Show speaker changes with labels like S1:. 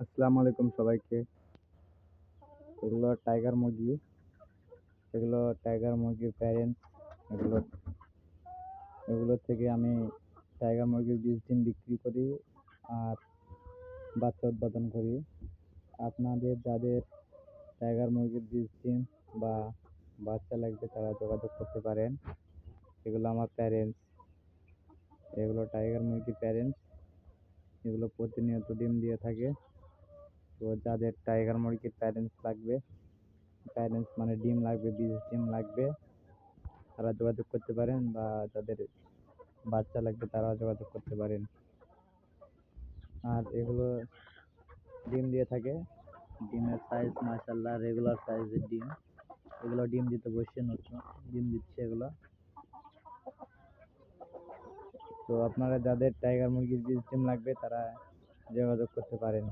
S1: আসসালামু আলাইকুম সবাইকে। এগুলো টাইগার মুরগি। এগুলো টাইগার মুরগির প্যারেন্টস। এগুলো এগুলো থেকে আমি টাইগার মুরগির ডিম বিক্রি করি আর বাচ্চা উৎপাদন করি। আপনাদের যাদের টাইগার মুরগির ডিম বা বাচ্চা লাগবে তারা যোগাযোগ করতে পারেন। এগুলো আমার প্যারেন্টস। এগুলো টাইগার মুরগির প্যারেন্টস। এগুলো প্রতিনিয়ত ডিম দিয়ে থাকে। তো যাদের টাইগার মুরগির প্যারেন্টস লাগবে, প্যারেন্টস মানে ডিম লাগবে, ডিম লাগবে, তারা যোগাযোগ করতে পারেন, বা যাদের বাচ্চা লাগবে তারা যোগাযোগ করতে পারেন। আর এগুলো ডিম দিয়ে থাকে। ডিমের সাইজ মাশাআল্লাহ রেগুলার সাইজের ডিম। এগুলো ডিম দিতে বসছে, নতুন ডিম দিচ্ছে এগুলো। তো আপনারা যাদের টাইগার মুরগির ডিম লাগবে তারা যোগাযোগ করতে পারেন।